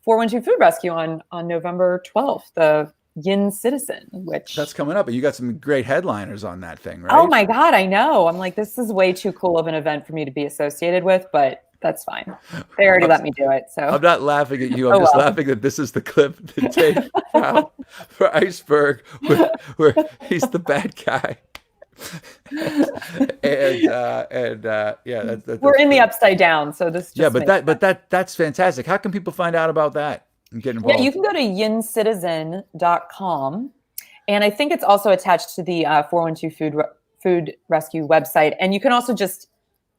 412 Food Rescue on November 12th, the Yin Citizen, which That's coming up, and you got some great headliners on that thing, right? oh my God, I know. I'm like, this is way too cool of an event for me to be associated with, but that's fine. They already let me do it. So I'm not laughing at you. I'm Oh, just well. laughing that this is the clip that Dave found for Iceberg, where he's the bad guy. That's we're in the great. upside down. So this just Yeah, but makes that's fantastic. How can people find out about that and get Yeah, involved? you can go to yincitizen.com. And I think it's also attached to the 412 Food Rescue website. And you can also just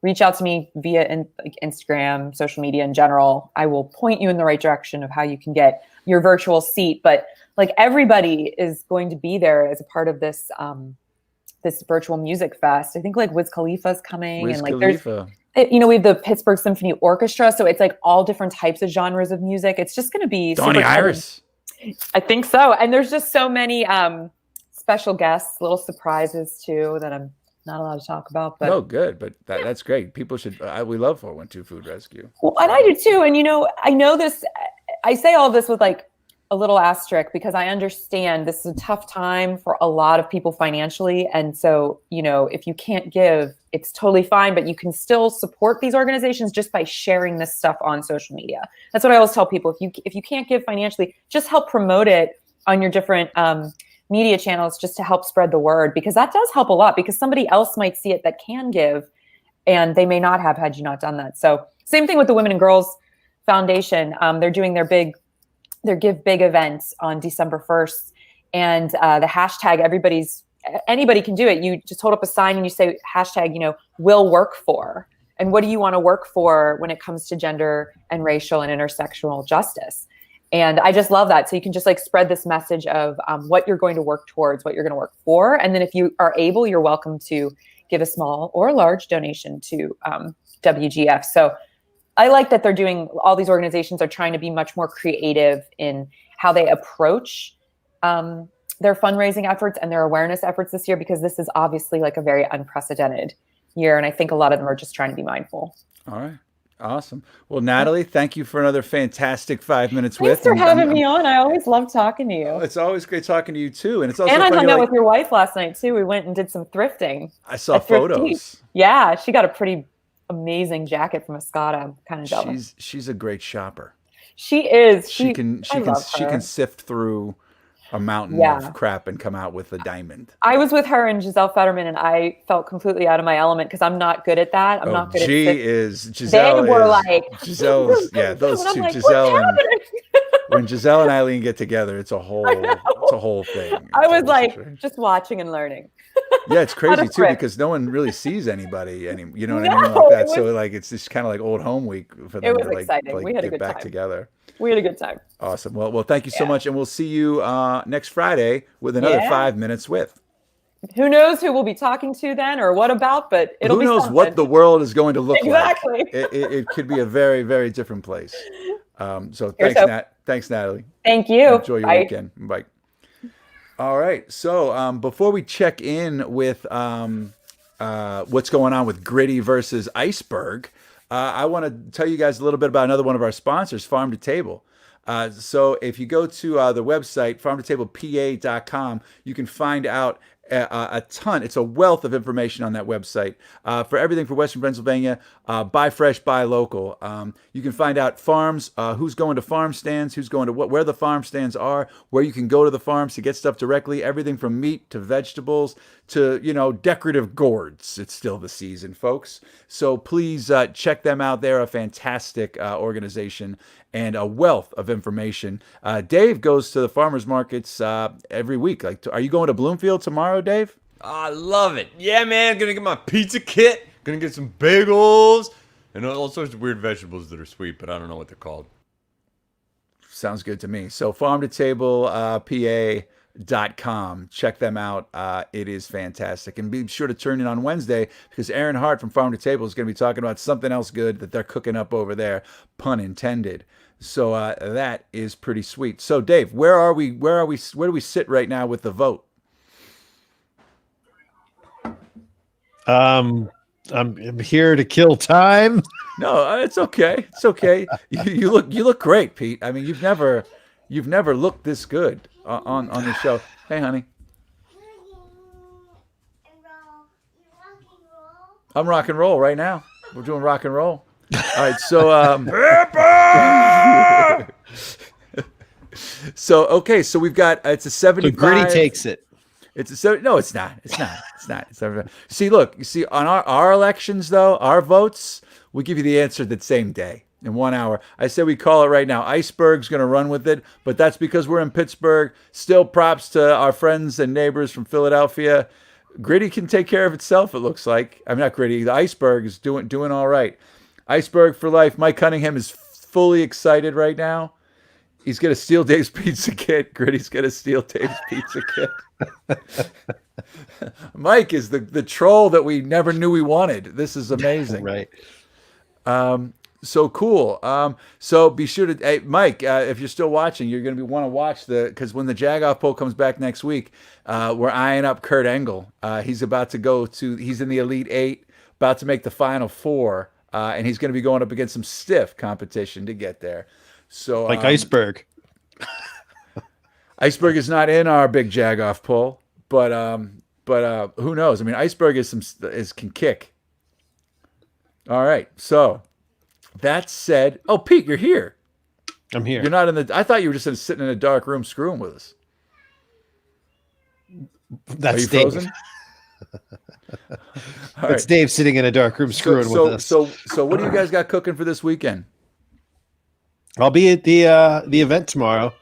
reach out to me via Instagram, social media in general. I will point you in the right direction of how you can get your virtual seat. But like everybody is going to be there as a part of this this virtual music fest. I think like Wiz Khalifa's coming Wiz and like Khalifa. there's we have the Pittsburgh Symphony Orchestra. So it's like all different types of genres of music. It's just going to be Donnie super exciting. Iris. I think so. And there's just so many special guests, little surprises too that I'm not allowed to talk about. But No, good, but that's great. People should. We love 412 Food Rescue. well, and I do too. And I know this. I say all this with like a little asterisk because I understand this is a tough time for a lot of people financially. And so, if you can't give, it's totally fine, but you can still support these organizations just by sharing this stuff on social media. That's what I always tell people. If you can't give financially, just help promote it on your different media channels just to help spread the word, because that does help a lot, because somebody else might see it that can give and they may not have had you not done that. So same thing with the Women and Girls Foundation. They're doing their Give Big events on December 1st. And the hashtag, anybody can do it. You just hold up a sign and you say hashtag, will work for. And what do you want to work for when it comes to gender and racial and intersectional justice? And I just love that. So you can just like spread this message of what you're going to work towards, what you're going to work for. And then if you are able, you're welcome to give a small or a large donation to WGF. So I like that they're doing, all these organizations are trying to be much more creative in how they approach their fundraising efforts and their awareness efforts this year, because this is obviously like a very unprecedented year. And I think a lot of them are just trying to be mindful. All right. Awesome. Well, Natalie, thank you for another fantastic 5 minutes Thanks with. for having me on. I always love talking to you. It's always great talking to you too. And it's also And I funny, hung out like, with your wife last night too. We went and did some thrifting. I saw at Thrifty. photos. Yeah, she got a pretty amazing jacket from Escada. I'm kind of jealous. She's a great shopper. She is. She can her. sift through a mountain Yeah. of crap and come out with a diamond. I was with her and Giselle Fetterman, and I felt completely out of my element because I'm not good at that. I'm not good at Giselle. They were like, Giselle's, yeah, those and I'm two, like, Giselle what's and happening? when Giselle and Eileen get together, it's a whole thing. I was It's a like, situation. just watching and learning. Yeah, it's crazy to too thrift. because no one really sees anybody you know what I No, mean, like that. it So was- like it's just kind of like old home week for them was to like, exciting. We had a get good back time. together. We had a good time. Awesome. Well, thank you so Yeah. much, and we'll see you next Friday with another Yeah. 5 minutes with. Who knows who we'll be talking to then or what about, but it'll Who be knows something. what the world is going to look Exactly. like? It could be a very, very different place. So Here's thanks, hope. Thanks, Natalie. Thank you. Enjoy your Bye. weekend. Bye. All right. So before we check in with what's going on with Gritty versus Iceberg, I want to tell you guys a little bit about another one of our sponsors, Farm to Table. So if you go to the website, farmtotablepa.com, you can find out a ton. It's a wealth of information on that website for everything for Western Pennsylvania. Buy fresh, buy local. You can find out farms, who's going to farm stands, who's going to where the farm stands are, where you can go to the farms to get stuff directly. Everything from meat to vegetables to decorative gourds. It's still the season, folks. So please check them out. They're a fantastic organization and a wealth of information. Dave goes to the farmers markets every week. Like, are you going to Bloomfield tomorrow, Dave? I love it. Yeah, man. Gonna get my pizza kit. Gonna get some bagels and all sorts of weird vegetables that are sweet, but I don't know what they're called. Sounds good to me. So farm to table pa.com. Check them out. It is fantastic. And be sure to turn in on Wednesday because Aaron Hart from Farm to Table is going to be talking about something else good that they're cooking up over there, pun intended. So that is pretty sweet. So Dave, where do we sit right now with the vote? I'm here to kill time. No, it's okay. It's okay. You look great, Pete. I mean, you've never looked this good on the show. Hey, honey. I'm rock and roll right now. We're doing rock and roll. All right, so so we've got it's a 75. But Gritty takes it. It's a 70. No, it's not. It's not. It's not. It's 75. See, look. You see, on our elections though, our votes, we give you the answer that same day in 1 hour. I say we call it right now. Iceberg's going to run with it, but that's because we're in Pittsburgh. Still, props to our friends and neighbors from Philadelphia. Gritty can take care of itself. It looks like. I'm not Gritty. The Iceberg is doing all right. Iceberg for life. Mike Cunningham is fully excited right now. He's going to steal Dave's pizza kit. Gritty's going to steal Dave's pizza kit. Mike is the troll that we never knew we wanted. This is amazing. Right. So cool. So be sure to, hey, Mike, if you're still watching, you're going to want to watch because when the Jag-Off poll comes back next week, we're eyeing up Kurt Engel. He's about to he's in the Elite Eight, about to make the Final Four. And he's going to be going up against some stiff competition to get there. So like Iceberg. Iceberg is not in our big Jag-Off poll, but who knows? I mean, Iceberg can kick. All right. So that said, oh, Pete, you're here. I'm here. You're not I thought you were just sitting in a dark room screwing with us. That's Are you Dave. frozen? That's Dave sitting in a dark room screwing with us. So what do you guys got cooking for this weekend? I'll be at the event tomorrow,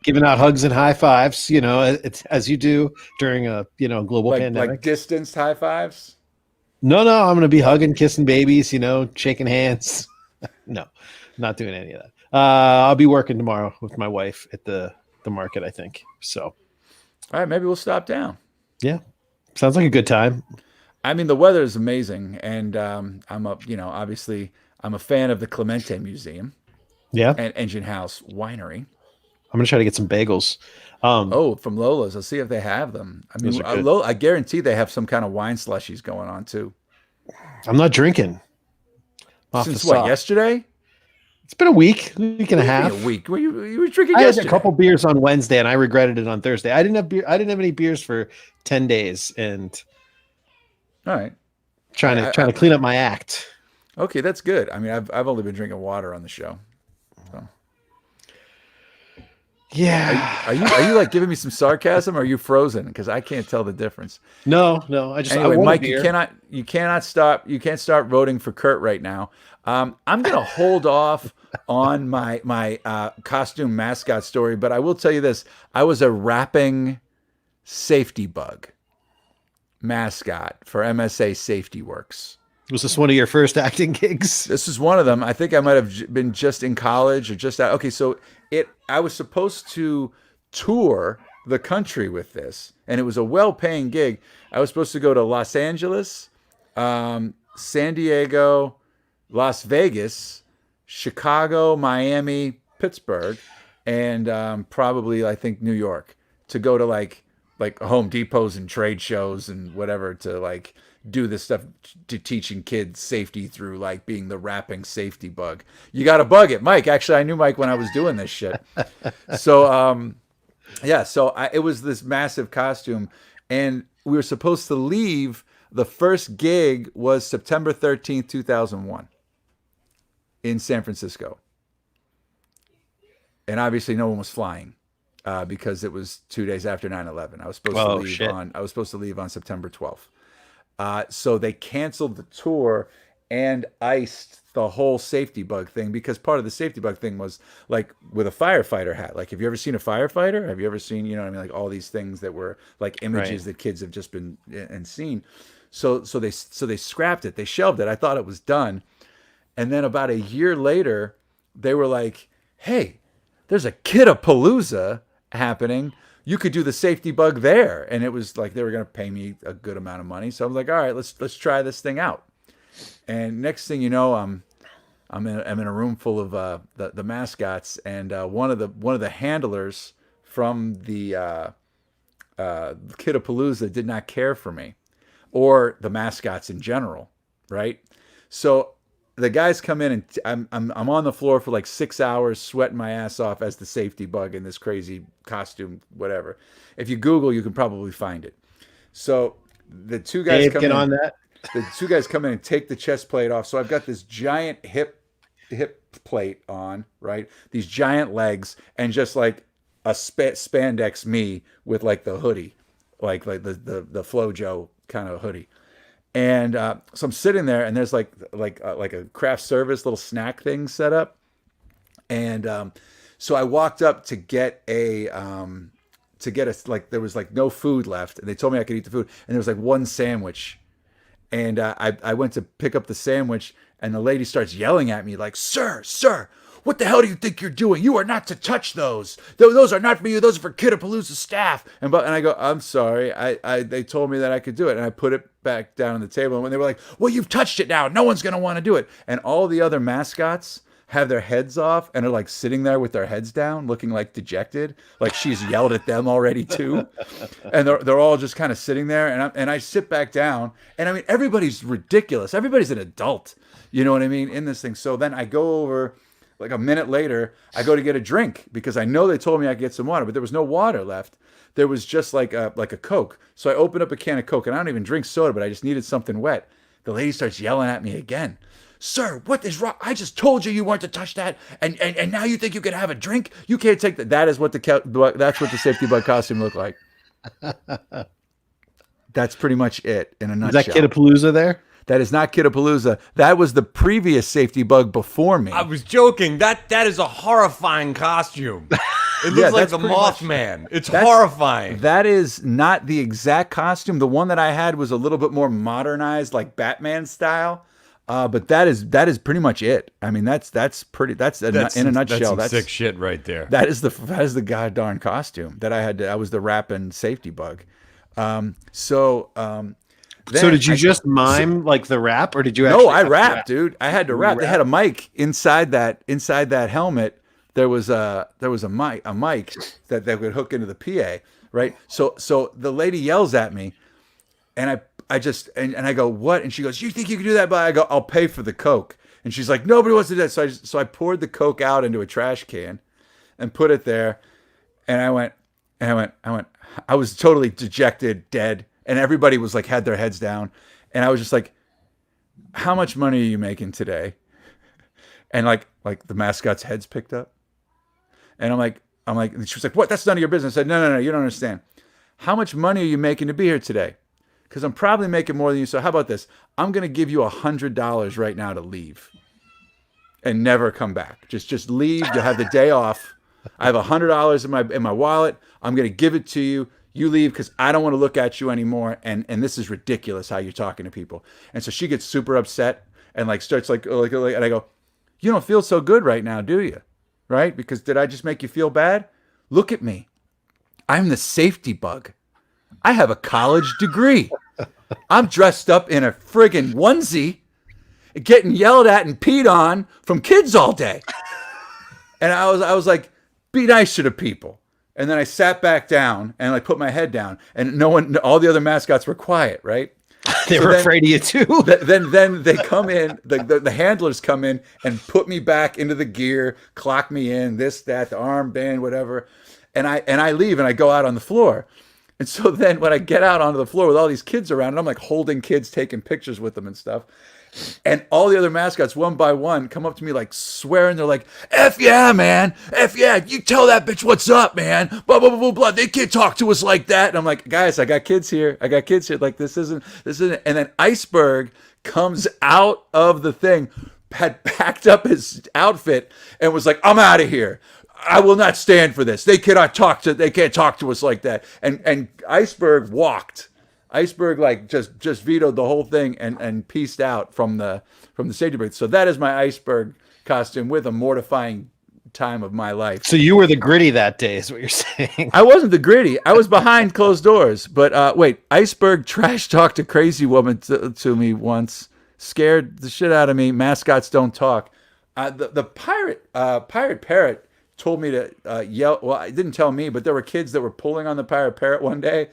giving out hugs and high fives. It's as you do during a global pandemic. Like distanced high fives. No, I'm going to be hugging, kissing babies. Shaking hands. No, not doing any of that. I'll be working tomorrow with my wife at the market, I think. So, all right, maybe we'll stop down. Yeah, sounds like a good time. I mean, the weather is amazing, and obviously, I'm a fan of the Clemente Museum. Yeah, and Engine House Winery. I'm gonna try to get some bagels. From Lola's. I'll see if they have them. I mean, I guarantee they have some kind of wine slushies going on too. I'm not drinking. Since what? Yesterday? It's been a week and a half. A week. Well, you were drinking I yesterday. had a couple beers on Wednesday, and I regretted it on Thursday. I didn't have beer. I didn't have any beers for 10 days, and all right, trying to clean up my act. Okay, that's good. I mean, I've only been drinking water on the show. So. Yeah. Are you like giving me some sarcasm, or are you frozen? Because I can't tell the difference. No. Anyway, Mike, you can't start voting for Kurt right now. I'm gonna hold off on my costume mascot story, but I will tell you this: I was a rapping safety bug mascot for MSA Safety Works. Was this one of your first acting gigs? This is one of them. I think I might have been just in college or just out. Okay, so I was supposed to tour the country with this, and it was a well-paying gig. I was supposed to go to Los Angeles, San Diego, Las Vegas, Chicago, Miami, Pittsburgh, and probably I think New York to go to like Home Depots and trade shows and whatever to like do this stuff to teaching kids safety through like being the rapping safety bug. You got to bug it, Mike. Actually, I knew Mike when I was doing this shit. So, it was this massive costume, And we were supposed to leave. The first gig was September 13th, 2001 in San Francisco. And obviously no one was flying because it was 2 days after 9/11. I was supposed to leave on September 12th. So they canceled the tour and iced the whole safety bug thing, because part of the safety bug thing was like with a firefighter hat. Like, have you ever seen a firefighter? Have you ever seen, you know what I mean? Like all these things that were like images that kids have just been and seen. So they scrapped it. They shelved it. I thought it was done. And then about a year later, they were like, hey, there's a Kidapalooza happening. You could do the safety bug there. And it was like they were going to pay me a good amount of money. So I was like, all right, let's try this thing out. And next thing you know, I'm in a room full of the mascots, and one of the handlers from the Kidapalooza did not care for me, or the mascots in general, right? So the guys come in, and I'm on the floor for like 6 hours, sweating my ass off as the safety bug in this crazy costume, whatever. If you Google, you can probably find it. So the two guys come in. On that. The two guys come in and take the chest plate off. So I've got this giant hip plate on, right? These giant legs, and just like a spandex me with like the hoodie, like the Flojo kind of hoodie. And so I'm sitting there, and there's like a craft service little snack thing set up. And so I walked up to get like, there was like no food left, and they told me I could eat the food, and there was like one sandwich. And I went to pick up the sandwich, and the lady starts yelling at me like, sir, what the hell do you think you're doing? You are not to touch those. Those are not for you. Those are for Kidapalooza staff. And I go, I'm sorry. They told me that I could do it. And I put it back down on the table. And when they were like, well, you've touched it now. No one's going to want to do it. And all the other mascots have their heads off and are like sitting there with their heads down, looking like dejected, like she's yelled at them already too. And they're all just kind of sitting there, and I sit back down, and I mean, everybody's ridiculous. Everybody's an adult, you know what I mean, in this thing. So then I go over, like a minute later, I go to get a drink, because I know they told me I could get some water, but there was no water left. There was just like a Coke. So I opened up a can of Coke, and I don't even drink soda, but I just needed something wet. The lady starts yelling at me again. Sir, what is wrong? I just told you weren't to touch that, and now you think you can have a drink? You can't take that. That's what the safety bug costume looked like. That's pretty much it in a nutshell. Is that Kidapalooza there? That is not Kidapalooza. That was the previous safety bug before me. I was joking. That is a horrifying costume. It looks like the Mothman. It's horrifying. That is not the exact costume. The one that I had was a little bit more modernized, like Batman style. But that is pretty much it. I mean, that's in a nutshell. That's sick shit right there. That is the goddamn costume that I had. I was the rapping safety bug. So did you just mime like the rap, or did you? Actually I rapped, dude. I had to rap. They had a mic inside that helmet. There was a mic that would hook into the PA, right? So the lady yells at me, and I go, what? And she goes, you think you can do that? But I go, I'll pay for the Coke. And she's like, nobody wants to do that. So I poured the Coke out into a trash can and put it there. And I was totally dejected, dead. And everybody was like, had their heads down. And I was just like, how much money are you making today? And like the mascot's heads picked up. And I'm like, and she was like, what? That's none of your business. I said, no, you don't understand. How much money are you making to be here today? Because I'm probably making more than you. So how about this? I'm going to give you $100 right now to leave and never come back. Just leave. You'll have the day off. I have $100 in my wallet. I'm going to give it to you. You leave, because I don't want to look at you anymore. And this is ridiculous how you're talking to people. And so she gets super upset and like starts like, and I go, you don't feel so good right now, do you? Right? Because did I just make you feel bad? Look at me. I'm the safety bug. I have a college degree. I'm dressed up in a friggin' onesie, getting yelled at and peed on from kids all day. And I was like, be nicer to people. And then I sat back down and like put my head down, and all the other mascots were quiet, right? They were afraid of you too. Then they come in, the handlers come in and put me back into the gear, clock me in, this, that, the armband, whatever. And I leave and I go out on the floor. And so then when I get out onto the floor with all these kids around, and I'm like holding kids, taking pictures with them and stuff. And all the other mascots, one by one, come up to me like swearing. They're like, F yeah, man. F yeah. You tell that bitch what's up, man. Blah, blah, blah, blah, blah. They can't talk to us like that. And I'm like, guys, I got kids here. Like, this isn't. And then Iceberg comes out of the thing, had packed up his outfit and was like, I'm out of here. I will not stand for this. They can't talk to us like that. And Iceberg walked. Iceberg like just vetoed the whole thing and pieced out from the safety booth. So that is my Iceberg costume with a mortifying time of my life. So you were the gritty that day, is what you're saying? I wasn't the gritty. I was behind closed doors. But wait, Iceberg trash talked a crazy woman to me once. Scared the shit out of me. Mascots don't talk. The pirate parrot told me to yell. Well, it didn't tell me, but there were kids that were pulling on the pirate parrot one day.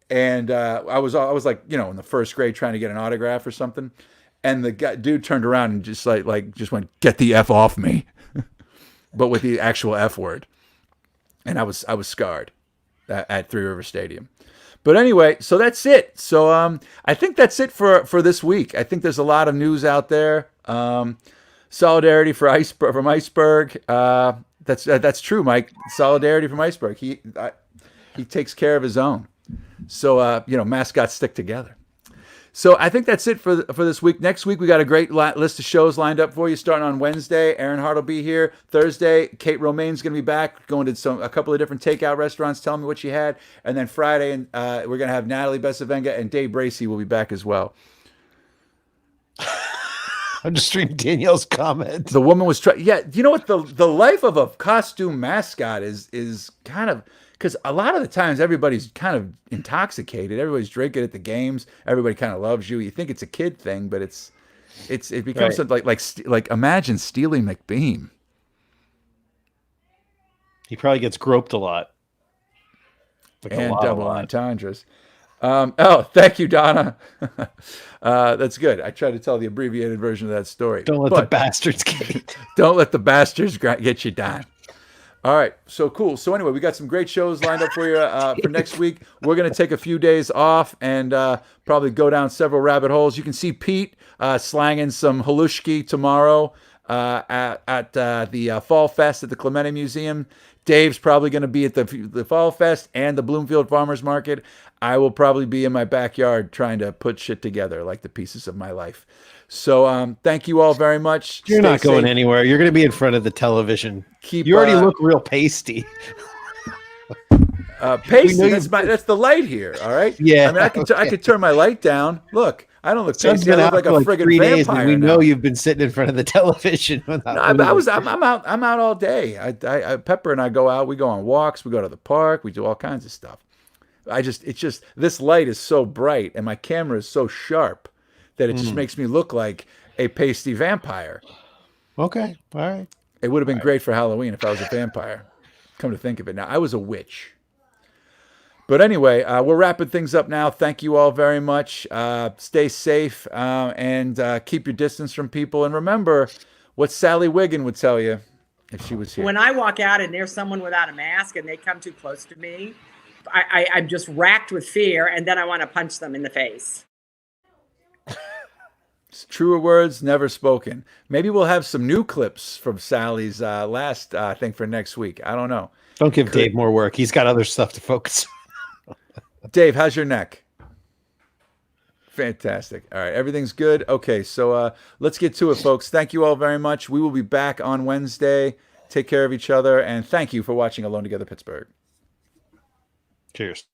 And I was like, in the first grade trying to get an autograph or something. And the dude turned around and just just went, get the F off me. But with the actual F word. And I was scarred at Three River Stadium. But anyway, so that's it. So I think that's it for this week. I think there's a lot of news out there. Solidarity from Iceberg. That's true, Mike. Solidarity from Iceberg. He takes care of his own. So, mascots stick together. So I think that's it for this week. Next week, we got a great list of shows lined up for you. Starting on Wednesday, Aaron Hart will be here. Thursday, Kate Romaine's going to be back, going to a couple of different takeout restaurants, telling me what she had. And then Friday, we're going to have Natalie Bencivenga and Dave Bracey will be back as well. I'm just reading Danielle's comment. The woman was trying. Yeah, you know what? The life of a costume mascot is kind of. Because a lot of the times everybody's kind of intoxicated. Everybody's drinking at the games. Everybody kind of loves you. You think it's a kid thing, but it becomes Right. like imagine Steely McBeam. He probably gets groped a lot. And double entendres. Thank you, Donna. That's good. I tried to tell the abbreviated version of that story. Don't let the bastards get you. Don't let the bastards get you down. All right, so cool. So anyway, we got some great shows lined up for you for next week. We're going to take a few days off and probably go down several rabbit holes. You can see Pete slanging some halushki tomorrow at the Fall Fest at the Clemente Museum. Dave's probably going to be at the Fall Fest and the Bloomfield Farmers Market. I will probably be in my backyard trying to put shit together like the pieces of my life. So thank you all very much. You're not going safe. anywhere. You're going to be in front of the television. You already look real pasty. Pasty. That's the light here. All right. Yeah. I mean, I could turn my light down. Look, I don't look Sun's pasty. I been look out like a for like friggin' 3 days, vampire. and we now. know you've been sitting in front of the television. I'm out all day. I Pepper and I go out. We go on walks. We go to the park. We do all kinds of stuff. It's just this light is so bright and my camera is so sharp that it just makes me look like a pasty vampire. Okay. All right. It would have been great for Halloween if I was a vampire. Come to think of it now, I was a witch. But anyway, we're wrapping things up now. Thank you all very much. Stay safe and keep your distance from people. And remember what Sally Wiggin would tell you if she was here. When I walk out and there's someone without a mask and they come too close to me, I'm just racked with fear, and then I want to punch them in the face. Truer words never spoken. Maybe we'll have some new clips from Sally's last thing for next week. I don't know. Don't give Dave more work. He's got other stuff to focus on. Dave, how's your neck? Fantastic. All right, everything's good. Okay, so let's get to it, folks. Thank you all very much. We will be back on Wednesday. Take care of each other, and thank you for watching Alone Together Pittsburgh. Cheers.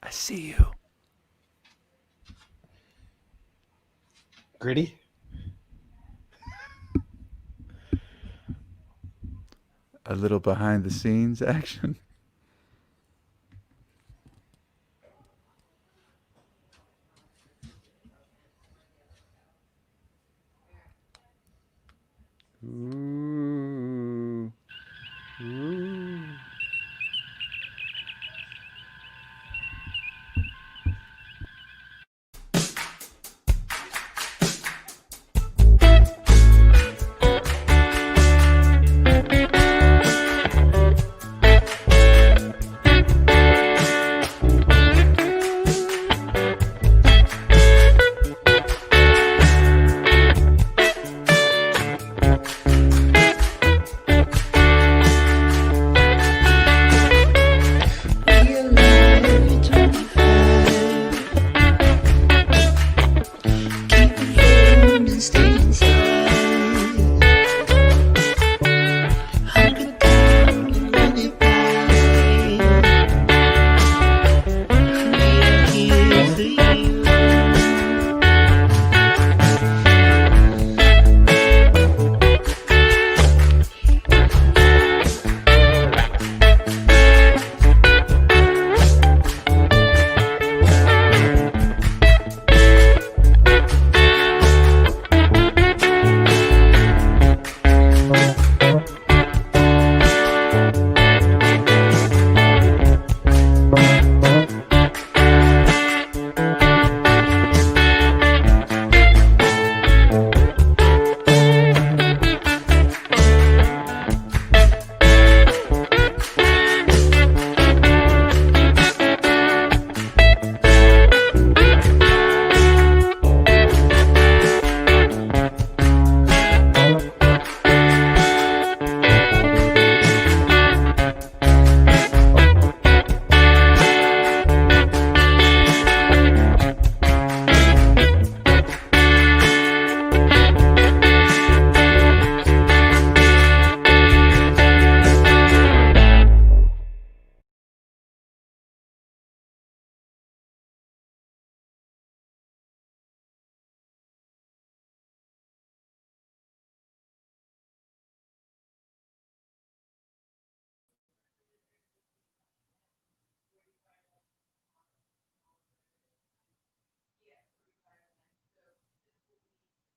I see you. Gritty? A little behind the scenes action.